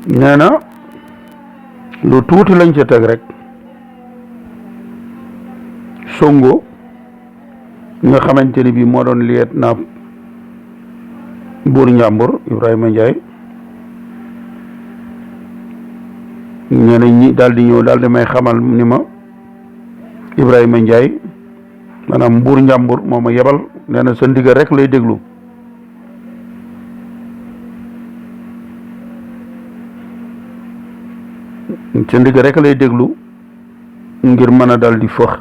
nee na lu tuuti lañ ca teg rek Sonko nga xamante ni bii moo doon liet na buur njàmbur Ibrahima Ndiaye nee na ñi daal di ñëw daal di may xamal ni ma Ibrahima Ndiaye maanaam buur njàmbur moo ma yebal nee na sa ndigal rek lay déglu sa ndigal rek lay déglu ngir mën a dal di fëx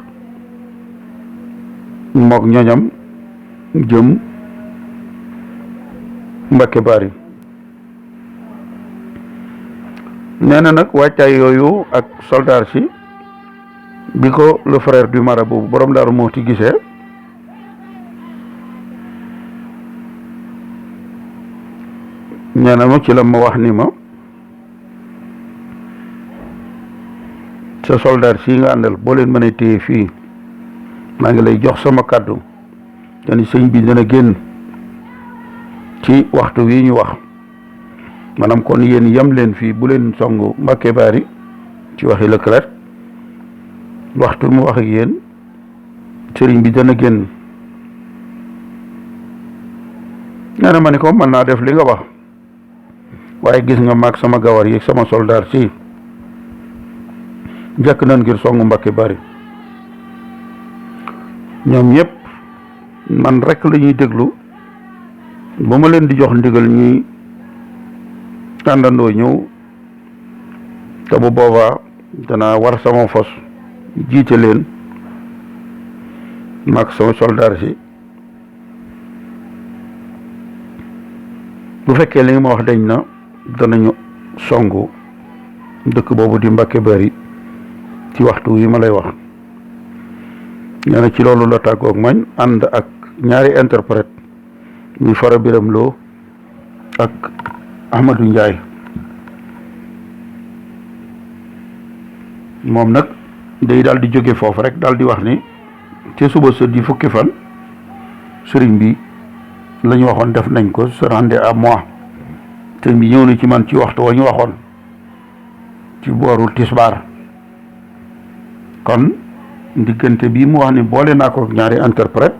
mook ñoñam jëm Mbacké Bari nee na nag wàccaay yooyu ak soldaar si bi ko le frère du marabout borom Daaru Muxti gisee nee na ma ci la ma wax ni ma sa soldaar si nga àndal boo leen mën a téye fii maa ngi lay jox sama kàddu te ni sëñ bi dana génn ci waxtu wi ñu wax maanaam kon yéen yem leen fii bu leen songu Mbacké Bari ci waxi Leclerc waxtu mu wax ak yéen sëriñ bi dana génn nee na ma ni ko mën naa def li nga wax waaye gis nga maag sama gawar yi sama soldaar si jekk nañ ngir songu Mbacké Bari ñoom ñëpp man rek la ñuy déglu ba ma leen di jox ndigal ñuy àndandoo ñëw te bu boobaa danaa war sama fos jiite leen maag sama soldaar si bu fekkee li nga ma wax dañ na danañu songu dëkk boobu di Mbacké Bari ci waxtu wi ma lay wax nee na ci loolu la tàggoog mañ ànd ak ñaari interprète ñu Fara Biram Lo ak Ahmadou Ndiaye moom nag day daal di jóge foofu rek daal di wax ni ci suba sa di fukki fan sëriñ bi la ñu waxoon def nañ ko se rendre à moi sëriñ bi ñëw na ci man ci waxtu wa ñu waxoon ci booru tisbaar kon diggante bii mu wax ni boole naa ko ñaari interprète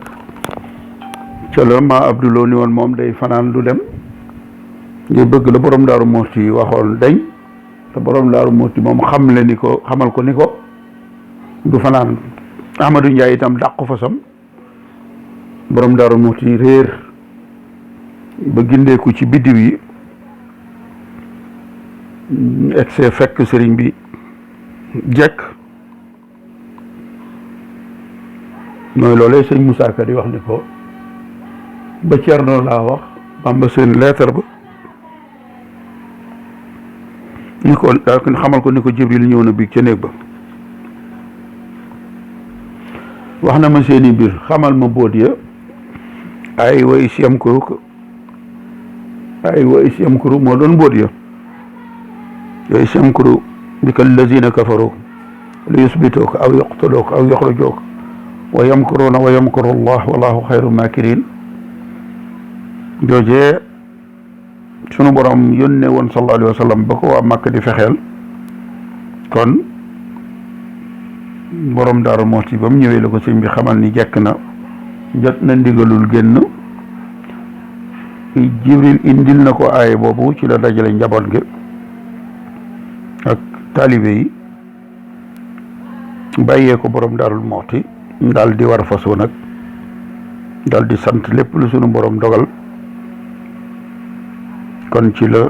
ca la ma Abdouloo ni woon moom day fanaan du dem ngay bëgg la borom Daaru Muxti waxoon dañ te borom Daaru Muxti moom xamal ko ni ko du fanaan Ahmadou Ndiaye itam dàqu fasam borom Daaru Muxti réer ba gindeeku ci biddiw yi egsee fekk sëriñ bi jekk mooy loolee sëñ Moussa Ka di wax ni ko ba Cerno laa wax Bamba seen lettre ba ni ko xamal ko ni ko Jibril ñëw na bi ca néeg ba wax na ma seeni mbir xamal ma boot ya ay wa is yamkuru moo doon boot ya wa is yamkuru bika allazina kafaru li yusbituka aw yaqtuluka aw yukhrijuka wa yamkuruna wa yamkuru Allah wallahu xayru makirin joojee sunu borom yónnee woon sallallahu alayhi wa sallam ba ko waa Màkk di fexeel kon borom Daaru Muxti ba mu ñëwee la ko sëñ bi xamal ni jekk na jot na ndigalul génn Jibril indil na ko aaye boobu ci la dajale njaboot gi ak taalibe yi bàyyee ko borom Daaru Muxti daal di war façon nag daal di sant lépp lu sunu borom dogal kon ci la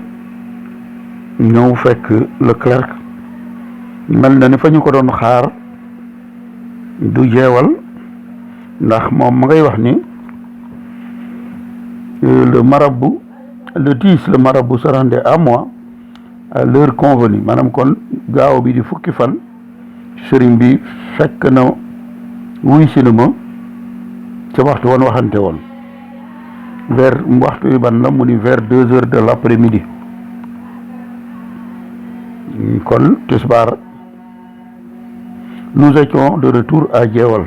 ñëw fekk Leclerc mel na ni fa ñu ko doon xaar du jeewal ndax moom ma ngay wax ni le marabout le 10 le marabout se rendait à moi à l'heure convenue maanaam kon gaaw bi di fukki fan sëriñ bi fekk na wuy si na ma ca waxtu woon waxante woon vers waxtu yu ban la mu ni vers 2 heures de l'après-midi kon tisbaar nous étions de retour à Jeewal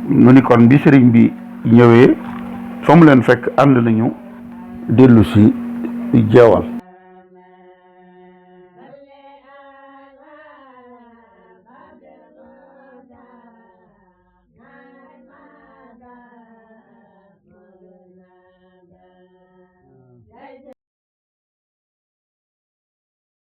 mu ni kon bi sëriñ bi ñëwee fa mu leen fekk ànd nañu dellu si Jeewal